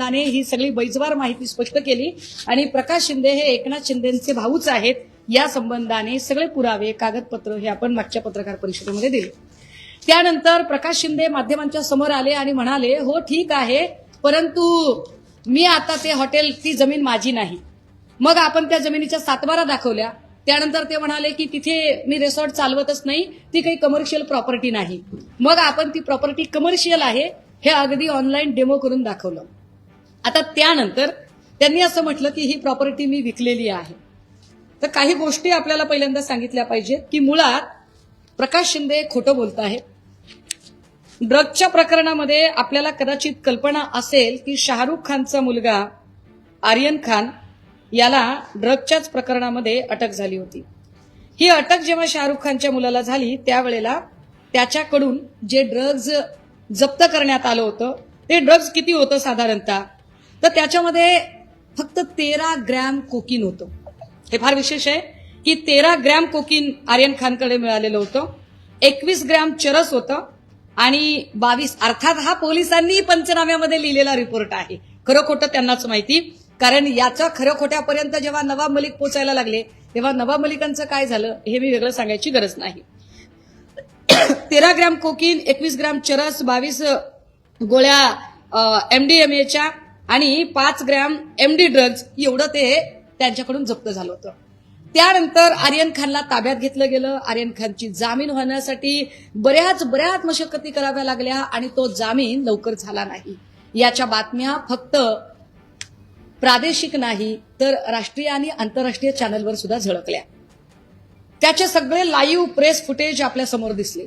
ने ही सगळी बैजवार माहिती स्पष्ट केली आणि प्रकाश शिंदे हे एकनाथ शिंदेचे भाऊच आहेत या संबंधाने सगळे पुरावे कागदपत्र हे आपण मागच्या पत्रकार परिषदेमध्ये दिले। त्यानंतर प्रकाश शिंदे माध्यमांच्या समोर आले आणि म्हणाले, हो ठीक आहे, परंतु मी आता ते हॉटेल ती जमीन माझी नाही। मग आपण त्या जमिनीच्या सातबारा दाखवल्या। त्यानंतर ते म्हणाले की तिथे मी रिसॉर्ट चालवतच नाही, ती काही कमर्शियल प्रॉपर्टी नाही। मग आपण ती प्रॉपर्टी कमर्शियल आहे हे अगदी ऑनलाईन डेमो करून दाखवलं। आता त्यानंतर त्यांनी असं म्हटलं की ही प्रॉपर्टी मी विकलेली आहे। तर काही गोष्टी आपल्याला पहिल्यांदा सांगितल्या पाहिजेत की मुळात प्रकाश शिंदे खोटं बोलत आहेत। ड्रग्सच्या प्रकरणामध्ये आपल्याला कदाचित कल्पना असेल की शाहरुख खानचा मुलगा आर्यन खान याला ड्रग्सच्याच प्रकरणामध्ये अटक झाली होती। ही अटक जेव्हा शाहरुख खानच्या मुलाला झाली त्यावेळेला त्याच्याकडून जे ड्रग्ज जप्त करण्यात आलं होतं ते ड्रग्ज किती होतं साधारणतः, तर त्याच्यामध्ये फक्त 13 ग्रॅम कोकीन होतं। हे फार विशेष आहे की 13 ग्रॅम कोकीन आर्यन खानकडे मिळालेलं होतं, 21 ग्रॅम चरस होतं आणि 22 अर्थात हा पोलिसांनी पंचनाम्यामध्ये लिहिलेला रिपोर्ट आहे, खरं खोटं त्यांनाच माहिती। कारण याचा खरं खोट्यापर्यंत जेव्हा नवाब मलिक पोचायला लागले तेव्हा नवाब मलिकांचं काय झालं हे मी वेगळं सांगायची गरज नाही। 13 ग्रॅम कोकीन, 21 ग्रॅम चरस, 22 गोळ्या एमडीएमएच्या आणि 5 ग्रॅम एमडी ड्रग्ज एवढं ते त्यांच्याकडून जप्त झालं होतं। त्यानंतर आर्यन खानला ताब्यात घेतलं गेलं। आर्यन खानची जामीन होण्यासाठी बऱ्याच मशक्कती कराव्या लागल्या आणि तो जामीन लवकर झाला नाही। याच्या बातम्या फक्त प्रादेशिक नाही तर राष्ट्रीय आणि आंतरराष्ट्रीय चॅनलवर सुद्धा झळकल्या। त्याचे सगळे लाईव्ह प्रेस फुटेज आपल्या समोर दिसले।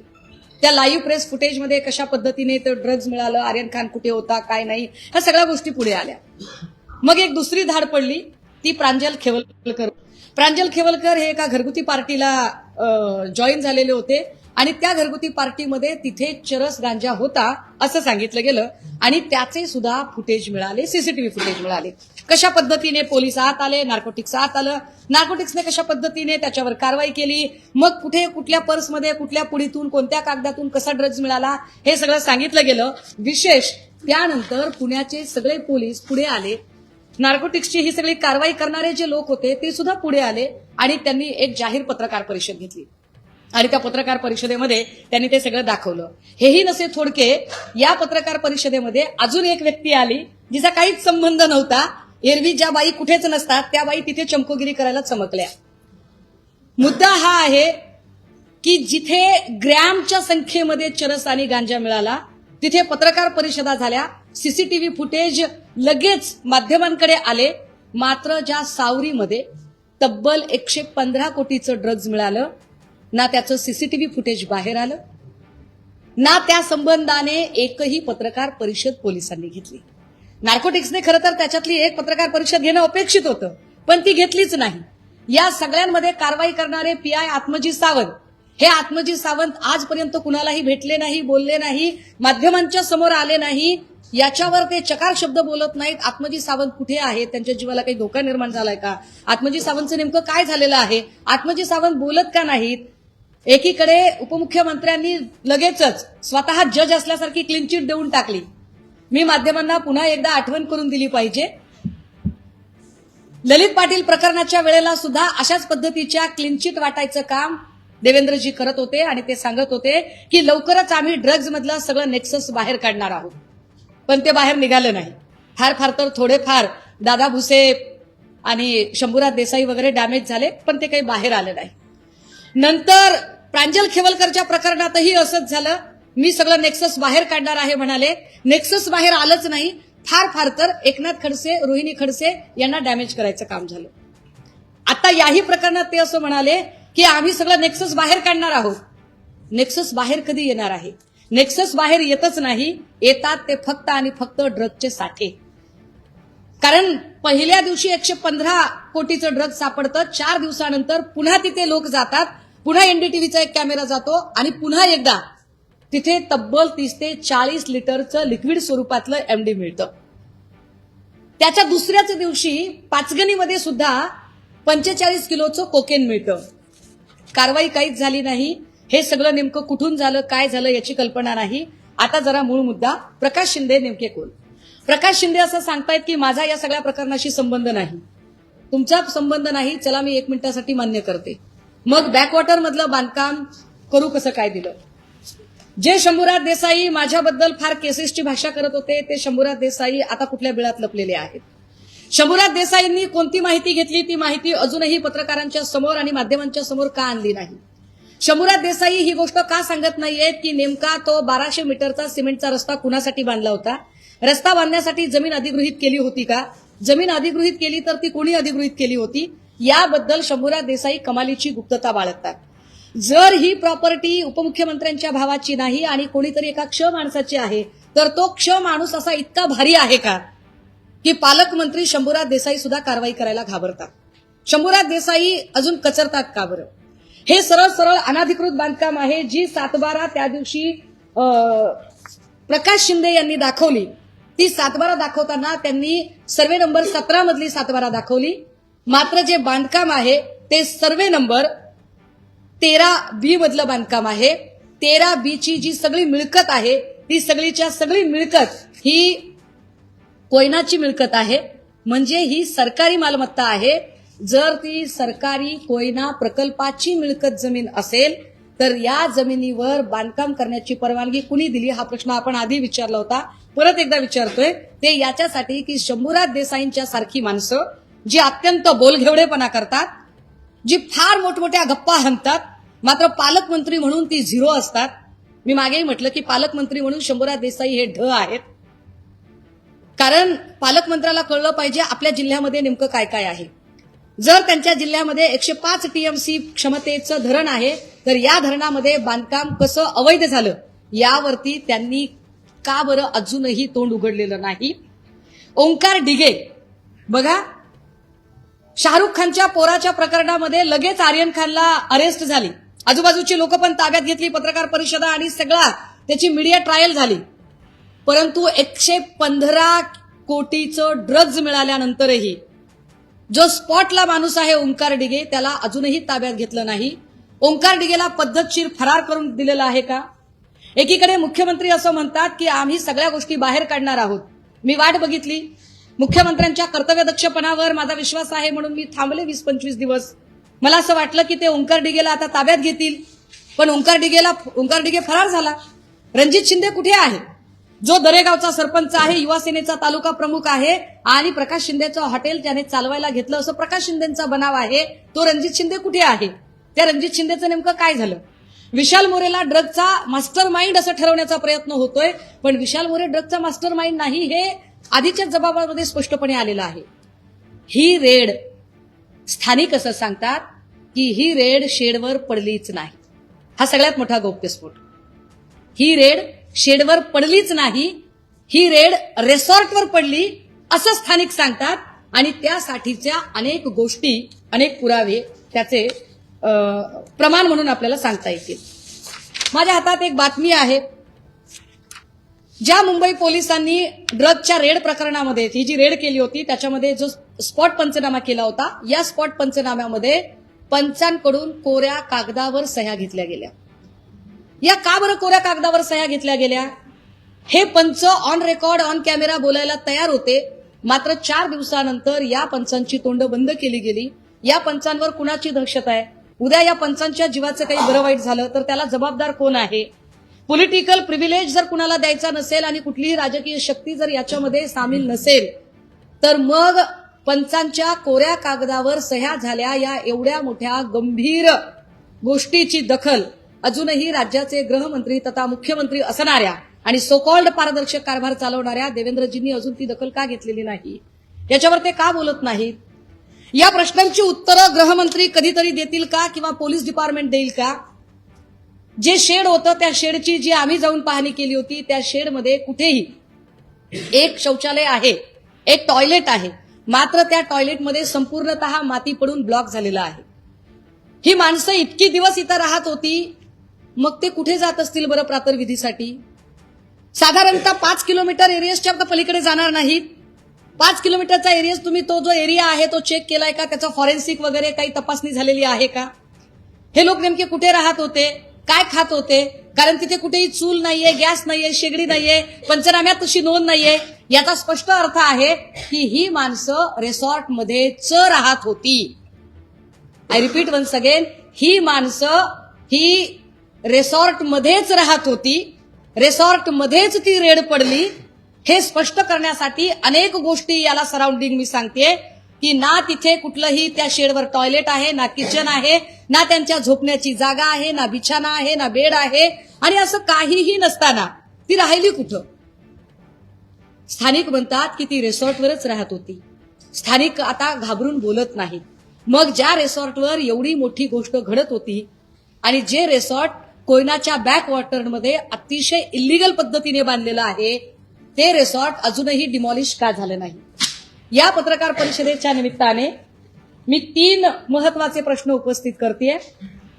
त्या लाईव्ह प्रेस फुटेजमध्ये कशा पद्धतीने ते ड्रग्ज मिळालं, आर्यन खान कुठे होता काय नाही, ह्या सगळ्या गोष्टी पुढे आल्या। मग एक दुसरी धाड पडली ती प्रांजल खेवलकर। प्रांजल खेवलकर हे एका घरगुती पार्टीला जॉईन झालेले होते आणि त्या घरगुती पार्टीमध्ये तिथे चरस गांजा होता असं सांगितलं गेलं आणि त्याचे सुद्धा फुटेज मिळाले, सीसीटीव्ही फुटेज मिळाले। कशा पद्धतीने पोलीस आत आले, नार्कोटिक्स आत आलं, नार्कोटिक्सने कशा पद्धतीने त्याच्यावर कारवाई केली, मग कुठे कुठल्या पर्समध्ये कुठल्या पुडीतून कोणत्या कागदातून कसा ड्रग्ज मिळाला हे सगळं सांगितलं गेलं। विशेष त्यानंतर पुण्याचे सगळे पोलीस पुढे आले, नार्कोटिक्सची ही सगळी कारवाई करणारे जे लोक होते ते सुद्धा पुढे आले आणि त्यांनी एक जाहीर पत्रकार परिषद घेतली आणि त्या पत्रकार परिषदेमध्ये त्यांनी ते सगळं दाखवलं। हेही नसे थोडके, या पत्रकार परिषदेमध्ये अजून एक व्यक्ती आली जिचा काहीच संबंध नव्हता। एरवी ज्या बाई कुठेच नसतात त्या बाई तिथे चमकोगिरी करायला चमकल्या। मुद्दा हा आहे की जिथे ग्रॅमच्या संख्येमध्ये चरस आणि गांजा मिळाला तिथे पत्रकार परिषदा झाल्या, सीसीटीव्ही फुटेज लगेच माध्यमांकडे आले। मात्र ज्या सावरीमध्ये तब्बल 115 कोटीचं ड्रग्ज मिळालं, ना त्याचं सीसीटीव्ही फुटेज बाहेर आलं, ना त्या संबंधाने एकही पत्रकार परिषद पोलिसांनी घेतली। नार्कोटिक्सने खरं तर त्याच्यातली एक पत्रकार परिषद घेणं अपेक्षित होतं पण ती घेतलीच नाही। या सगळ्यांमध्ये कारवाई करणारे पीआय आत्मजी सावंत, हे आत्मजी सावंत आजपर्यंत कुणालाही भेटले नाही, बोलले नाही, माध्यमांच्या समोर आले नाही, याच्यावर ते चकार शब्द बोलत नाहीत। आत्मजी सावंत कुठे आहेत, त्यांच्या जीवाला काही धोका निर्माण झालाय का, आत्मजी सावंतचं नेमकं काय झालेलं आहे, आत्मजी सावंत बोलत का नाहीत। एकीकडे उपमुख्यमंत्र्यांनी लगेचच स्वतः जज असल्यासारखी क्लीन चिट देऊन टाकली। मी माध्यमांना पुन्हा एकदा आठवण करून दिली पाहिजे, ललित पाटील प्रकरणाच्या वेळेला सुद्धा अशाच पद्धतीच्या क्लीन चिट वाटायचं काम देवेंद्रजी करत होते आणि ते सांगत होते की लवकरच आम्ही ड्रग्ज मधलं सगळं नेक्सस बाहेर काढणार आहोत, पण ते बाहेर निघालं नाही। फार तर थोडेफार दादा भुसे आणि शंभूराज देसाई वगैरे डॅमेज झाले पण ते काही बाहेर आलं नाही। नंतर प्रांजल खेवलकरच्या प्रकरणातही असंच झालं, मी सगळं नेक्सस बाहेर काढणार आहे म्हणाले, नेक्सस बाहेर आलंच नाही। फार तर एकनाथ खडसे, रोहिणी खडसे यांना डॅमेज करायचं काम झालं। आता याही प्रकरणात ते असं म्हणाले की आम्ही सगळं नेक्सस बाहेर काढणार आहोत। नेक्सस बाहेर कधी येणार आहे, नेक्सस बाहेर येतच नाही, येतात ते फक्त आणि फक्त ड्रग्जचे साठे। कारण पहिल्या दिवशी 115 कोटीचं ड्रग्ज सापडतं, 4 दिवसानंतर पुन्हा तिथे लोक जातात, पुन्हा एनडीटीव्हीचा एक कॅमेरा जातो आणि पुन्हा एकदा तिथे तब्बल 30 ते 40 लिटरचं लिक्विड स्वरूपातलं एमडी मिळतं। त्याच्या दुसऱ्याच दिवशी पाचगणीमध्ये सुद्धा 45 किलोचं कोकेन मिळतं। कारवाई काहीच झाली नाही। हे सगळं नेमकं कुठून झालं, काय झालं याची कल्पना नाही। आता जरा मूळ मुद्दा, प्रकाश शिंदे नेमके कोण। प्रकाश शिंदे असं सांगतायत की माझा या सगळ्या प्रकरणाशी संबंध नाही. तुमचा संबंध नाही, चला मी 1 मिनिटासाठी मान्य करते. मग बॅकवॉटर मधलं बांधकाम करू कसं काय दिलं? जे शंभूराज देसाई माझ्याबद्दल फार केसेसची भाषा करत होते ते शंभूराज देसाई आता कुठल्या बिळात लपलेले आहेत? शंभूराज देसाईंनी कोणती माहिती घेतली ती माहिती अजूनही पत्रकारांच्या समोर आणि माध्यमांच्या समोर का आणली नाही? शंभूराज देसाई ही गोष्ट का सांगत नाहीयेत की नेमका तो 1200 मीटरचा सिमेंटचा रस्ता कुणासाठी बांधला होता? रस्ता बांधण्यासाठी जमीन अधिगृहीत केली होती का? जमीन अधिगृहीत केली तर ती कोणी अधिगृहीत केली होती? याबद्दल शंभूराज देसाई कमालीची गुप्तता बाळगतात. जर ही प्रॉपर्टी उपमुख्यमंत्र्यांच्या भावाची नाही आणि कोणीतरी एका क्ष माणसाची आहे तर तो क्ष माणूस असा इतका भारी आहे का की पालकमंत्री शंभूराज देसाई सुद्धा कारवाई करायला घाबरतात? शंभूराज देसाई अजून कचरतात का बरं? हे सरळ सरळ अनधिकृत बांधकाम आहे जी 7/12 त्या दिवशी प्रकाश शिंदे यांनी दाखवली. ती 7/12 दाखवताना त्यांनी सर्वे नंबर 17 मधली 7/12 दाखवली. मात्र जे बांधकाम आहे ते सर्वे नंबर 13B मधलं बांधकाम आहे. 13B ची जी सगळी मिळकत आहे ती सगळीच्या सगळी मिळकत ही कोयनाची मिळकत आहे. म्हणजे ही सरकारी मालमत्ता आहे. जर ती सरकारी कोयना प्रकल्पाची मिळकत जमीन असेल तर या जमिनीवर बांधकाम करण्याची परवानगी कुणी दिली हा प्रश्न आपण आधी विचारला होता, परत एकदा विचारतोय. ते याच्यासाठी की शंभूराज देसाईंच्या सारखी माणसं जी अत्यंत बोलघेवडेपणा करतात, जी फार मोठमोठ्या गप्पा हाणतात, मात्र पालकमंत्री म्हणून ती झिरो असतात. मी मागेही म्हटलं की पालकमंत्री म्हणून शंभूराज देसाई हे ढ आहेत. कारण पालकमंत्र्याला कळलं पाहिजे आपल्या जिल्ह्यामध्ये नेमकं काय काय आहे. जर त्यांच्या जिल्ह्यामध्ये 105 TMC क्षमतेचं धरण आहे तर या धरणामध्ये बांधकाम कसं अवैध झालं यावरती त्यांनी का बरं अजूनही तोंड उघडलेलं नाही? ओंकार डिगे बघा, शाहरुख खानच्या पोराच्या प्रकरणामध्ये लगेच आर्यन खानला अरेस्ट झाली, आजूबाजूची लोक पण ताब्यात घेतली, पत्रकार परिषदा आणि सगळा त्याची मीडिया ट्रायल झाली. परंतु 115 कोटीचं ड्रग्ज मिळाल्यानंतरही जो स्पॉटला माणूस आहे ओंकार डिगे त्याला अजूनही ताब्यात घेतलं नाही. ओंकार डिगेला पद्धतशीर फरार करून दिलेला आहे का? एकीकडे मुख्यमंत्री असं म्हणतात की आम्ही सगळ्या गोष्टी बाहेर काढणार आहोत. मी वाट बघितली, मुख्यमंत्र्यांच्या कर्तव्यदक्षपणावर माझा विश्वास आहे म्हणून मी थांबले 20-25 दिवस. मला असं वाटलं की ते ओंकार डिगेला आता ताब्यात घेतील, पण ओंकार डिगे फरार झाला. रणजित शिंदे कुठे आहे? जो दरेगावचा सरपंच आहे, युवा सेनेचा तालुका प्रमुख आहे आणि प्रकाश शिंदेचं हॉटेल त्याने चालवायला घेतलं असं प्रकाश शिंदेचा बनाव आहे, तो रणजित शिंदे कुठे आहे? त्या रणजित शिंदेचं नेमकं काय झालं? विशाल मोरेला ड्रगचा मास्टर माइंड असं ठरवण्याचा प्रयत्न होतोय, पण विशाल मोरे ड्रगचा मास्टर माइंड नाही हे आधीच्याच जबाबामध्ये स्पष्टपणे आलेलं आहे. ही रेड स्थानिक असं सांगतात की ही रेड शेडवर पडलीच नाही. हा सगळ्यात मोठा गौप्यस्फोट. ही रेड शेडवर पडलीच नाही, ही रेड रेसॉर्टवर पडली असं स्थानिक सांगतात आणि त्यासाठीच्या अनेक गोष्टी, अनेक पुरावे त्याचे प्रमाण म्हणून आपल्याला सांगता येतील. माझ्या हातात एक बातमी आहे. ज्या मुंबई पोलिसांनी ड्रगच्या रेड प्रकरणामध्ये ही जी रेड केली होती त्याच्यामध्ये जो स्पॉट पंचनामा केला होता, या स्पॉट पंचनाम्यामध्ये पंचांकडून कोऱ्या कागदावर सह्या घेतल्या गेल्या. या का बरं कोऱ्या कागदावर सह्या घेतल्या गेल्या? हे पंच ऑन रेकॉर्ड ऑन कॅमेरा बोलायला तयार होते, मात्र 4 दिवसानंतर या पंचांची तोंड बंद केली गेली. या पंचांवर कुणाची दहशत आहे? उद्या या पंचांच्या जीवाचं काही बरं वाईट झालं तर त्याला जबाबदार कोण आहे? पॉलिटिकल प्रिव्हिलेज जर कुणाला द्यायचा नसेल आणि कुठलीही राजकीय शक्ती जर याच्यामध्ये सामील नसेल तर मग पंचांच्या कोऱ्या कागदावर सह्या झाल्या या एवढ्या मोठ्या गंभीर गोष्टीची दखल अजूनही राज्याचे गृहमंत्री तथा मुख्यमंत्री असणाऱ्या आणि सोकॉल्ड पारदर्शक कारभार चालवणाऱ्या देवेंद्रजींनी अजून ती दखल का घेतलेली नाही? याच्यावर ते का बोलत नाहीत? या प्रश्नांची उत्तरं गृहमंत्री कधीतरी देतील का किंवा पोलीस डिपार्टमेंट देईल का? जे शेड होतं त्या शेडची जी आम्ही जाऊन पाहणी केली होती त्या शेडमध्ये कुठेही एक शौचालय आहे, एक टॉयलेट आहे, मात्र त्या टॉयलेटमध्ये संपूर्णतः माती पडून ब्लॉक झालेला आहे. ही माणसं इतकी दिवस इथं राहत होती, मग ते कुठे जात असतील बरं प्रातर्विधीसाठी? साधारणतः 5 किलोमीटर एरियाच्या पलीकडे जाणार नाहीत. 5 किलोमीटरचा एरिया तुम्ही तो जो एरिया आहे तो चेक केलाय का? त्याचा फॉरेन्सिक वगैरे काही तपासणी झालेली आहे का? हे लोक नेमके कुठे राहत होते? काय खात होते, कारण तिथे कुठेही चूल नाहीये, गॅस नाहीये, शेगडी नाहीये, पंचनाम्यात तशी नोंद नाहीये. याचा स्पष्ट अर्थ आहे की ही माणसं रिसॉर्टमध्ये राहत होती. आय रिपीट वन्स अगेन, ही माणसं ही रिसॉर्टमध्येच राहत होती, रिसॉर्टमध्येच ती रेड पडली. हे स्पष्ट करण्यासाठी अनेक गोष्टी याला सराउंडिंग मी सांगते की ना तिथे कुठलंही त्या शेडवर टॉयलेट आहे, ना किचन आहे, ना त्यांच्या झोपण्याची जागा आहे, ना बिछाना आहे, ना बेड आहे, आणि असं काहीही नसताना ती राहिली कुठं? स्थानिक म्हणतात की ती रिसॉर्टवरच राहत होती. स्थानिक आता घाबरून बोलत नाहीत. मग ज्या रिसॉर्टवर एवढी मोठी गोष्ट घडत होती आणि जे रिसॉर्ट कोयनाच्या बॅक वॉटरमध्ये अतिशय इल्लीगल पद्धतीने बांधलेलं आहे, ते रिसॉर्ट अजूनही डिमॉलिश का झालं नाही? या पत्रकार परिषदेच्या निमित्ताने मी 3 महत्वाचे प्रश्न उपस्थित करते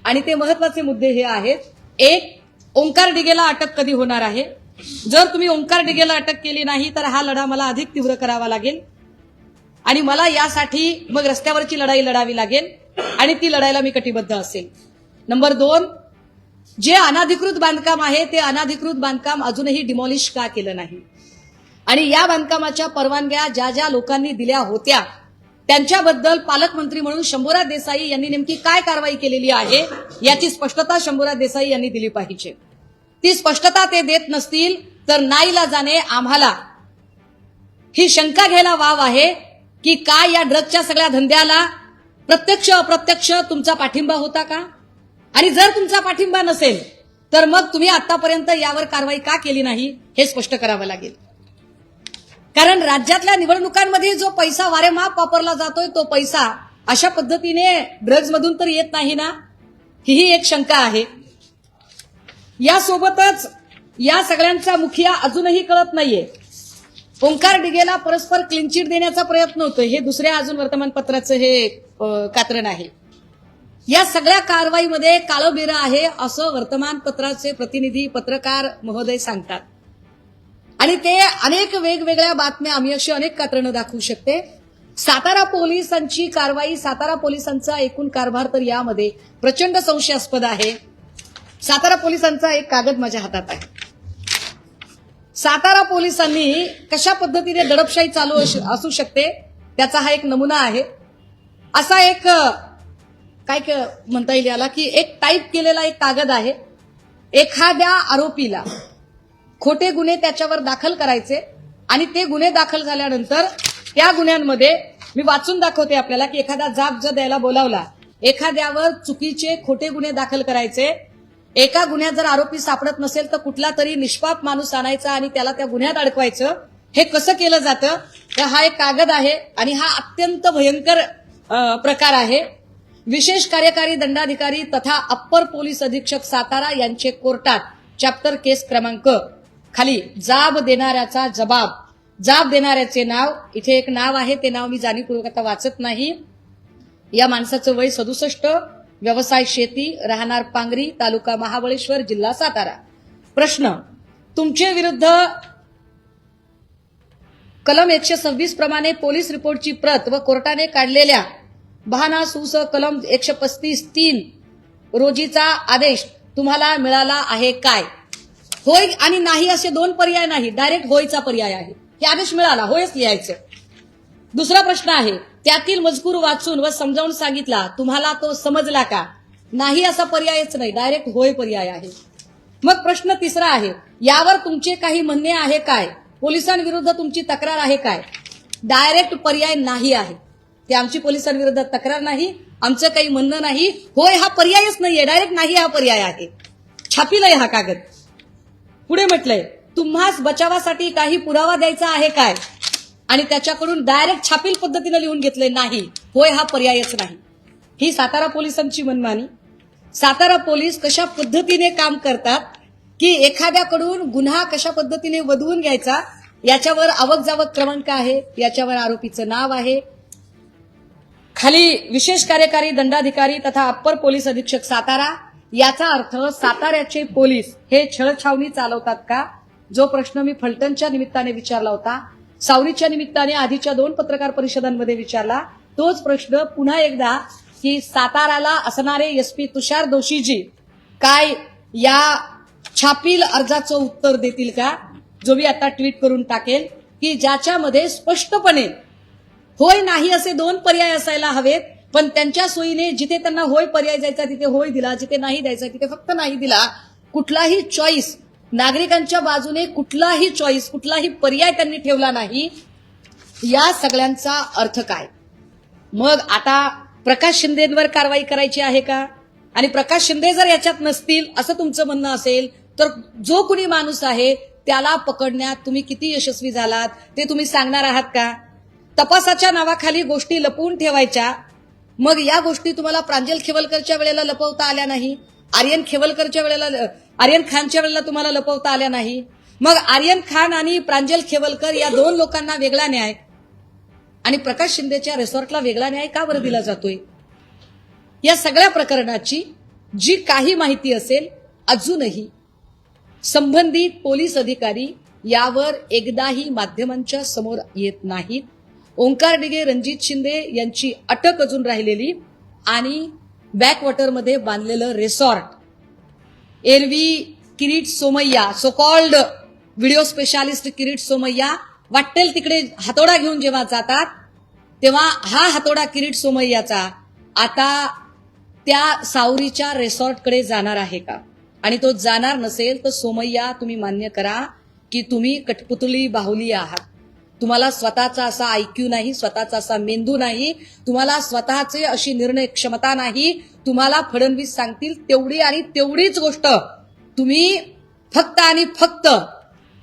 आणि ते महत्वाचे मुद्दे हे आहेत. एक, ओंकार डिगेला अटक कधी होणार आहे? जर तुम्ही ओंकार डिगेला अटक केली नाही तर हा लढा मला अधिक तीव्र करावा लागेल आणि मला यासाठी मग रस्त्यावरची लढाई लढावी लागेल आणि ती लढायला मी कटिबद्ध असेल. नंबर 2, जे अनाधिकृत बांधकाम आहे ते अनाधिकृत बांधकाम अजूनही डिमॉलिश का केलं नाही? आणि या बांधकामाच्या परवानग्या ज्या ज्या लोकांनी दिल्या होत्या त्यांच्याबद्दल पालकमंत्री म्हणून शंभूराज देसाई यांनी नेमकी काय कारवाई केलेली आहे याची स्पष्टता शंभूराज देसाई यांनी दिली पाहिजे. ती स्पष्टता ते देत नसतील तर नाईलाजाने आम्हाला ही शंका घ्यायला वाव आहे की काय या ड्रग्जच्या सगळ्या धंद्याला प्रत्यक्ष अप्रत्यक्ष तुमचा पाठिंबा होता का? आणि जर तुमचा पाठिंबा नसेल तर मग तुम्ही आतापर्यंत यावर कारवाई का केली नाही हे स्पष्ट करावं लागेल. कारण राज्यातल्या निवडणुकांमध्ये जो पैसा वारेमाप वापरला जातोय तो पैसा अशा पद्धतीने ड्रग्ज मधून तर येत नाही ना, ही एक शंका आहे. यासोबतच या सगळ्यांचा मुखिया अजूनही कळत नाहीये. ओंकार डिगेला परस्पर क्लीन चिट देण्याचा प्रयत्न होतोय, हे दुसऱ्या अजून वर्तमानपत्राचं हे कात्रण आहे. या सगळ्या कारवाईमध्ये काळबेरं आहे असं वर्तमानपत्राचे प्रतिनिधी पत्रकार महोदय सांगतात आणि ते अनेक वेगवेगळ्या बातम्या आम्ही अशी अनेक कात्रणं दाखवू शकते. सातारा पोलिसांची कारवाई, सातारा पोलिसांचा एकूण कारभार तर यामध्ये प्रचंड संशयास्पद आहे. सातारा पोलिसांचा एक कागद माझ्या हातात आहे. सातारा पोलिसांनी कशा पद्धतीने दडपशाही चालू असू शकते त्याचा हा एक नमुना आहे. असा एक काय म्हणता येईल याला की एक टाईप केलेला एक कागद आहे. एखाद्या आरोपीला खोटे गुन्हे त्याच्यावर दाखल करायचे आणि ते गुन्हे दाखल झाल्यानंतर त्या गुन्ह्यांमध्ये मी वाचून दाखवते आपल्याला की एखादा जाब जर द्यायला बोलावला, एखाद्यावर चुकीचे खोटे गुन्हे दाखल करायचे, एका गुन्ह्यात जर आरोपी सापडत नसेल तर कुठला तरी निष्पाप माणूस आणायचा आणि त्याला त्या गुन्ह्यात अडकवायचं. हे कसं केलं जातं तर हा एक कागद आहे आणि हा अत्यंत भयंकर प्रकार आहे. विशेष कार्यकारी दंडाधिकारी तथा अप्पर पोलीस अधीक्षक सातारा यांचे कोर्टात चॅप्टर केस क्रमांक खाली जाब देणाऱ्याचा जबाब, जाब देणाऱ्याचे नाव, इथे एक नाव आहे ते नाव मी जाणीवपूर्वक आता वाचत नाही. या माणसाचं वय 67, व्यवसाय शेती, राहणार पांगरी, तालुका महाबळेश्वर, जिल्हा सातारा. प्रश्न, तुमचे विरुद्ध कलम 126 प्रमाणे पोलीस रिपोर्टची प्रत व कोर्टाने काढलेल्या बहाना सूस कलम 135(3) रोजीचा आदेश तुम्हाला मिळाला आहे काय? होय आणि नाही असे 2 पर्याय नाही, डायरेक्ट होयचा पर्याय आहे. हे आदेश मिळाला, होयच लिहायचं. दुसरा प्रश्न आहे, त्यातील मजकूर वाचून व समजावून सांगितला, तुम्हाला तो समजला का? नाही असा पर्यायच नाही, डायरेक्ट होय पर्याय आहे. मग प्रश्न तिसरा आहे, यावर तुमचे काही म्हणणे आहे काय? पोलिसांविरुद्ध तुमची तक्रार आहे काय? डायरेक्ट पर्याय नाही आहे. ते आमची पोलिसांविरुद्ध तक्रार नाही, आमचं काही म्हणणं नाही, होय हा पर्यायच नाहीये, डायरेक्ट नाही हा पर्याय आहे. छापीलाय हा कागद. पुढे म्हटलंय, तुम्हास बचावासाठी काही पुरावा द्यायचा आहे काय? आणि त्याच्याकडून डायरेक्ट छापील पद्धतीने लिहून घेतलंय नाही, होय हा पर्यायच नाही. ही सातारा पोलिसांची मनमानी. सातारा पोलीस कशा पद्धतीने काम करतात की एखाद्याकडून गुन्हा कशा पद्धतीने वधवून घ्यायचा याच्यावर आवक जावक क्रमांक आहे, याच्यावर आरोपीचं नाव आहे, खाली विशेष कार्यकारी दंडाधिकारी तथा अप्पर पोलीस अधीक्षक सातारा. याचा अर्थ साताऱ्याचे पोलीस हे छळछावणी चालवतात का? जो प्रश्न मी फलटणच्या निमित्ताने विचारला होता, सावरीच्या निमित्ताने आधीच्या 2 पत्रकार परिषदांमध्ये विचारला, तोच प्रश्न पुन्हा एकदा की साताराला असणारे एसपी तुषार दोशीजी काय या छापील अर्जाचं उत्तर देतील का, जो मी आता ट्विट करून टाकेल, की ज्याच्यामध्ये स्पष्टपणे होय नाही असे दोन पर्याय असायला हवेत, पण त्यांच्या सोयीने जिथे त्यांना होय पर्याय द्यायचा तिथे होय दिला, जिथे नाही द्यायचा तिथे फक्त नाही दिला. कुठलाही चॉईस नागरिकांच्या बाजूने, कुठलाही चॉईस, कुठलाही पर्याय त्यांनी ठेवला नाही. या सगळ्यांचा अर्थ काय? मग आता प्रकाश शिंदेंवर कारवाई करायची आहे का? आणि प्रकाश शिंदे जर याच्यात नसतील असं तुमचं म्हणणं असेल, तर जो कुणी माणूस आहे त्याला पकडण्यात तुम्ही किती यशस्वी झालात ते तुम्ही सांगणार आहात का? तपासाच्या नावाखाली गोष्टी लपवून ठेवायच्या. मग या गोष्टी तुम्हाला प्रांजल खेवलकरच्या वेळेला लपवता आल्या नाही, आर्यन खानच्या वेळेला तुम्हाला लपवता आल्या नाही. मग आर्यन खान आणि प्रांजल खेवलकर या दोन लोकांना वेगळा न्याय आणि प्रकाश शिंदेच्या रिसॉर्टला वेगळा न्याय का बरं दिला जातोय? या सगळ्या प्रकरणाची जी काही माहिती असेल, अजूनही संबंधित पोलीस अधिकारी यावर एकदाही माध्यमांच्या समोर येत नाहीत. ओंकार डिगे, रणजित शिंदे यांची अटक अजून राहिलेली आणि बॅकवॉटरमध्ये बांधलेलं रिसॉर्ट, एरवी Kirit Somaiya, so called video specialist Kirit Somaiya वाटेल तिकडे हातोडा घेऊन जेव्हा जातात, तेव्हा हा हातोडा किरीट सोमय्याचा आता त्या सावरीच्या रिसॉर्टकडे जाणार आहे का? आणि तो जाणार नसेल तर सोमय्या, तुम्ही मान्य करा की तुम्ही कठपुतळी बाहुली आहात. तुम्हाला स्वतःचा असा आयक्यू नाही, स्वतःचा असा मेंदू नाही, तुम्हाला स्वतःचे अशी निर्णय क्षमता नाही. तुम्हाला फडणवीस सांगतील तेवढी आणि तेवढीच गोष्ट तुम्ही फक्त आणि फक्त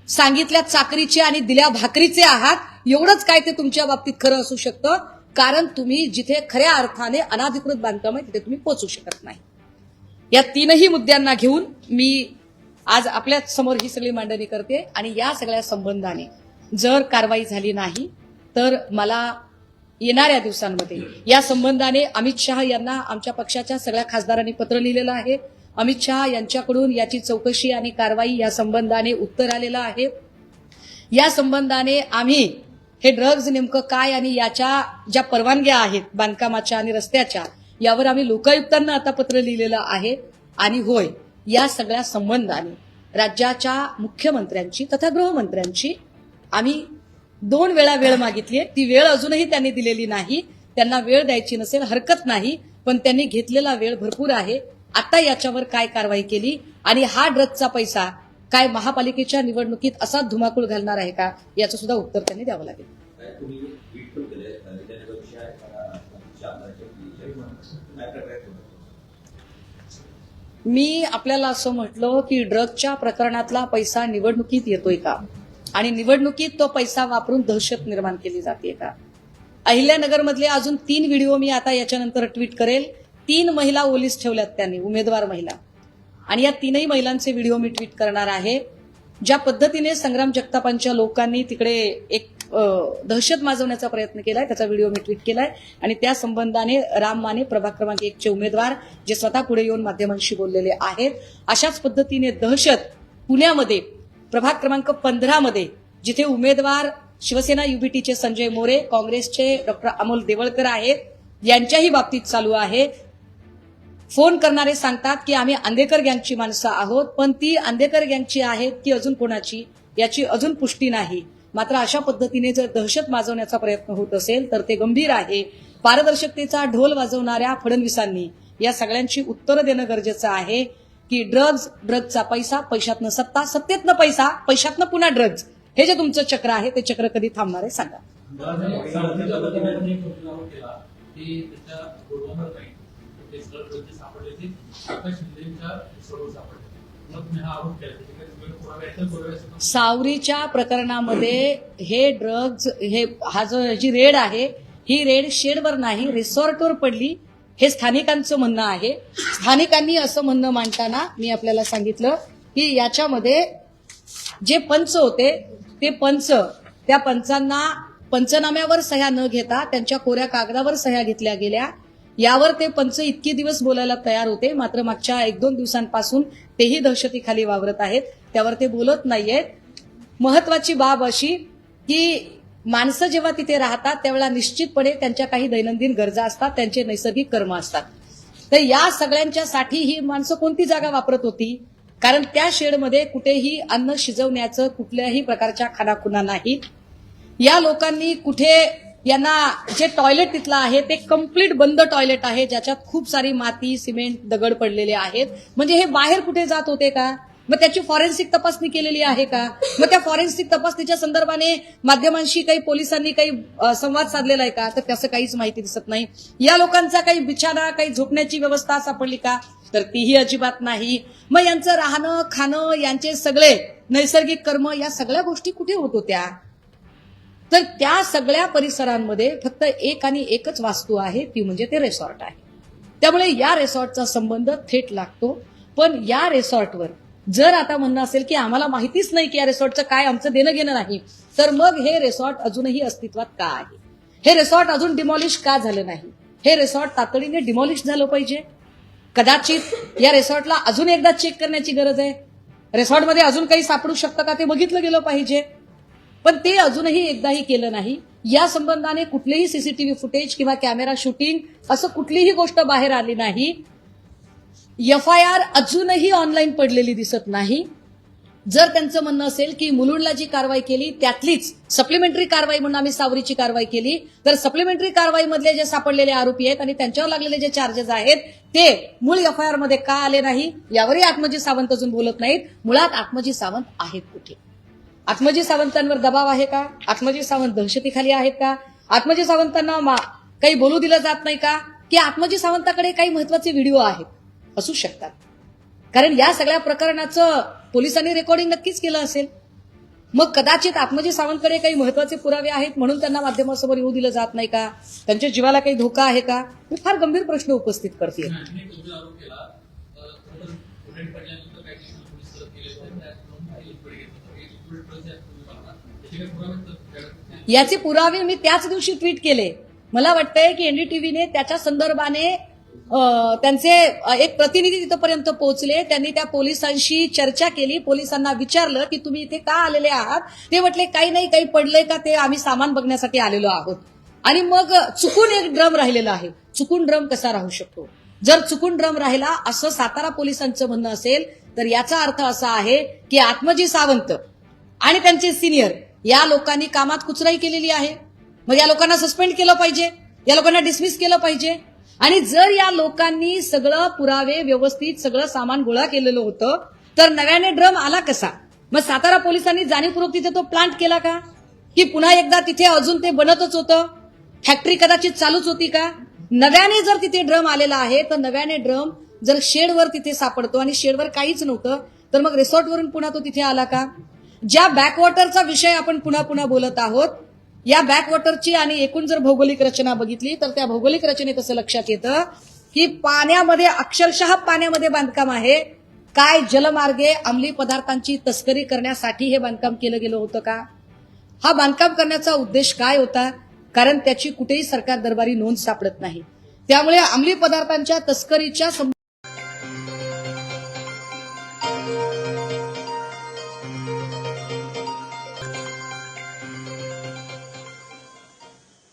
सांगितल्या चाकरीचे आणि दिल्या भाकरीचे आहात. एवढंच काय ते तुमच्या बाबतीत खरं असू शकतं, कारण तुम्ही जिथे खऱ्या अर्थाने अनाधिकृत बांधकाम आहे तिथे तुम्ही पोहोचू शकत नाही. या तीनही मुद्द्यांना घेऊन मी आज आपल्या समोर ही सगळी मांडणी करते. आणि या सगळ्या संबंधाने जर कारवाई झाली नाही तर मला येणाऱ्या दिवसांमध्ये या संबंधाने अमित शहा यांना आमच्या पक्षाच्या सगळ्या खासदारांनी पत्र लिहिलेलं आहे. अमित शहा यांच्याकडून याची चौकशी आणि कारवाई या संबंधाने उत्तर आलेलं आहे. या संबंधाने आम्ही हे ड्रग्ज नेमकं काय आणि याच्या ज्या परवानग्या आहेत बांधकामाच्या आणि रस्त्याच्या, यावर आम्ही लोकायुक्तांना आता पत्र लिहिलेलं आहे. आणि होय, या सगळ्या संबंधाने राज्याच्या मुख्यमंत्र्यांची तथा गृहमंत्र्यांची आम्ही 2 वेळा वेळ मागितली. ती वेळ अजूनही त्यांनी दिलेली नाही. त्यांना वेळ द्यायची नसेल हरकत नाही, पण त्यांनी घेतलेला वेळ भरपूर आहे. आता याच्यावर काय कारवाई केली आणि हा ड्रग्जचा पैसा काय महापालिकेच्या निवडणुकीत असा धुमाकूळ घालणार आहे का, याचं सुद्धा उत्तर त्यांनी द्यावं लागेल. मी आपल्याला असं म्हटलं की ड्रग्जच्या प्रकरणातला पैसा निवडणुकीत येतोय का आणि निवडणुकीत तो पैसा वापरून दहशत निर्माण केली जाते का? अहिल्यानगरमधले अजून 3 व्हिडिओ मी आता याच्यानंतर ट्विट करेल. 3 महिला ओलीस ठेवल्यात त्यांनी, उमेदवार महिला, आणि या 3ही महिलांचे व्हिडिओ मी ट्विट करणार आहे. ज्या पद्धतीने संग्राम जगतापांच्या लोकांनी तिकडे एक दहशत माजवण्याचा प्रयत्न केलाय त्याचा व्हिडिओ मी ट्विट केलाय. आणि त्या संबंधाने राम माने प्रभाग क्रमांक 1 चे उमेदवार जे स्वतः पुढे येऊन माध्यमांशी बोललेले आहेत. अशाच पद्धतीने दहशत पुण्यामध्ये प्रभाग क्रमांक 15 मध्ये जिथे उमेदवार शिवसेना युबीटीचे संजय मोरे, काँग्रेसचे डॉक्टर अमोल देवळकर आहेत, यांच्याही बाबतीत चालू आहे. फोन करणारे सांगतात की आम्ही आंदेकर गँगची माणसं आहोत, पण ती आंदेकर गँगची आहेत की अजून कोणाची याची अजून पुष्टी नाही. मात्र अशा पद्धतीने जर दहशत माजवण्याचा प्रयत्न होत असेल तर ते गंभीर आहे. पारदर्शकतेचा ढोल वाजवणाऱ्या फडणवीसांनी या सगळ्यांची उत्तरं देणं गरजेचं आहे की ड्रग्जचा पैसा, पैशातनं सत्ता, सत्तेतनं पैसा, पैशातनं पुन्हा ड्रग्ज, हे जे तुमचं चक्र आहे ते चक्र कधी थांबणार आहे सांगा. सावरीच्या प्रकरणामध्ये हे ड्रग्ज, हा जो जी रेड आहे ही रेड शेडवर नाही रिसॉर्टवर पडली, हे स्थानिकांचं म्हणणं आहे. स्थानिकांनी असं म्हणणं मांडताना मी आपल्याला सांगितलं की याच्यामध्ये जे पंच होते ते पंच, त्या पंचांना पंचनाम्यावर सह्या न घेता त्यांच्या कोऱ्या कागदावर सह्या घेतल्या गेल्या. यावर ते पंच इतके दिवस बोलायला तयार होते, मात्र मागच्या 1-2 दिवसांपासून तेही दहशतीखाली वावरत आहेत, त्यावर ते बोलत नाहीयेत. महत्वाची बाब अशी की माणसं जेव्हा तिथे राहतात त्यावेळेला निश्चितपणे त्यांच्या काही दैनंदिन गरजा असतात, त्यांचे नैसर्गिक कर्म असतात. तर या सगळ्यांच्यासाठी ही माणसं कोणती जागा वापरत होती? कारण त्या शेडमध्ये कुठेही अन्न शिजवण्याचं कुठल्याही प्रकारच्या खाणाखुणा नाहीत. या लोकांनी कुठे यांना जे टॉयलेट तिथलं आहे ते कम्प्लीट बंद टॉयलेट आहे, ज्याच्यात खूप सारी माती, सिमेंट, दगड पडलेले आहेत. म्हणजे हे बाहेर कुठे जात होते का? मग त्याची फॉरेन्सिक तपासणी केलेली आहे का? मग त्या फॉरेन्सिक तपासणीच्या संदर्भाने माध्यमांशी काही पोलिसांनी काही संवाद साधलेला आहे का? तर त्याचं काहीच माहिती दिसत नाही. या लोकांचा काही बिछाना, काही झोपण्याची व्यवस्था सापडली का? तर तीही अजिबात नाही. मग यांचं राहणं, खाणं, यांचे सगळे नैसर्गिक कर्म, या सगळ्या गोष्टी कुठे होत होत्या? तर त्या सगळ्या परिसरांमध्ये फक्त एक आणि एकच वास्तू आहे, ती म्हणजे ते रिसॉर्ट आहे. त्यामुळे या रिसॉर्टचा संबंध थेट लागतो. पण या रिसॉर्टवर जर आता म्हणणं असेल की आम्हाला माहितीच नाही की या रिसॉर्टचं काय आमचं देणं घेणं नाही, तर मग हे रिसॉर्ट अजूनही अस्तित्वात का आहे? हे रिसॉर्ट अजून डिमॉलिश का झालं नाही? हे रिसॉर्ट तातडीने डिमॉलिश झालं पाहिजे. कदाचित या रिसॉर्टला अजून एकदा चेक करण्याची गरज आहे. रिसॉर्टमध्ये अजून काही सापडू शकतं का ते बघितलं गेलं पाहिजे. पण ते अजूनही एकदाही केलं नाही. या संबंधाने कुठलेही सीसीटीव्ही फुटेज किंवा कॅमेरा शूटिंग असं कुठलीही गोष्ट बाहेर आली नाही. FIR अजूनही ऑनलाईन पडलेली दिसत नाही. जर त्यांचं म्हणणं असेल की मुलुंडला जी कारवाई केली त्यातलीच सप्लिमेंटरी कारवाई म्हणून आम्ही सावरीची कारवाई केली, तर सप्लिमेंटरी कारवाईमधले जे सापडलेले आरोपी आहेत आणि त्यांच्यावर लागलेले जे चार्जेस आहेत ते मूळ FIR मध्ये का आले नाही, यावरही आत्मजी सावंत अजून बोलत नाहीत. मुळात आत्मजी सावंत आहेत कुठे? आत्मजी सावंतांवर दबाव आहे का? आत्मजी सावंत दहशतीखाली आहेत का? आत्मजी सावंतांना काही बोलू दिलं जात नाही का? की आत्मजी सावंताकडे काही महत्वाचे व्हिडिओ आहेत? असू शकतात. कारण या सगळ्या प्रकरणाचं पोलिसांनी रेकॉर्डिंग नक्कीच केलं असेल. मग कदाचित आत्मजी सावंतकडे काही महत्वाचे पुरावे आहेत म्हणून त्यांना माध्यमासमोर येऊ दिलं जात नाही का? त्यांच्या जीवाला काही धोका आहे का? मी फार गंभीर प्रश्न उपस्थित करते. याचे पुरावे मी त्याच दिवशी ट्विट केले. मला वाटतंय की NDTVने त्याच्या संदर्भाने त्यांचे एक प्रतिनिधी तिथपर्यंत पोहोचले. त्यांनी त्या पोलिसांशी चर्चा केली. पोलिसांना विचारलं की तुम्ही इथे का आलेले आहात? ते म्हटले काही नाही, काही पडलंय का ते आम्ही सामान बघण्यासाठी आलेलो आहोत. आणि मग चुकून एक ड्रम राहिलेला आहे. चुकून ड्रम कसा राहू शकतो? जर चुकून ड्रम राहिला असं सातारा पोलिसांचं म्हणणं असेल तर याचा अर्थ असा आहे की आत्मजी सावंत आणि त्यांचे सिनियर या लोकांनी कामात कुचराई केलेली आहे. मग या लोकांना सस्पेंड केलं पाहिजे, या लोकांना डिसमिस केलं पाहिजे. आणि जर या लोकांनी सगळं पुरावे व्यवस्थित सगळं सामान गोळा केलेलं होतं तर नव्याने ड्रम आला कसा? मग सातारा पोलिसांनी जाणीवपूर्वक तिथे तो प्लांट केला का? की पुन्हा एकदा तिथे अजून ते बनतच होतं? फॅक्टरी कदाचित चालूच होती का? नव्याने जर तिथे ड्रम आलेला आहे तर नव्याने ड्रम जर शेडवर तिथे सापडतो आणि शेडवर काहीच नव्हतं तर मग रिसॉर्टवरून पुन्हा तो तिथे आला का? ज्या बॅकवॉटरचा विषय आपण पुन्हा पुन्हा बोलत आहोत, या बॅकवॉटरची आणि एकूण जर भौगोलिक रचना बघितली तर त्या भौगोलिक रचनेत असं लक्षात येतं की पाण्यामध्ये अक्षरशः पाण्यामध्ये बांधकाम आहे. काय जलमार्गे अंमली पदार्थांची तस्करी करण्यासाठी हे बांधकाम केलं गेलं होतं का? हा बांधकाम करण्याचा उद्देश काय होता? कारण त्याची कुठेही सरकार दरबारी नोंद सापडत नाही. त्यामुळे अंमली पदार्थांच्या तस्करीच्या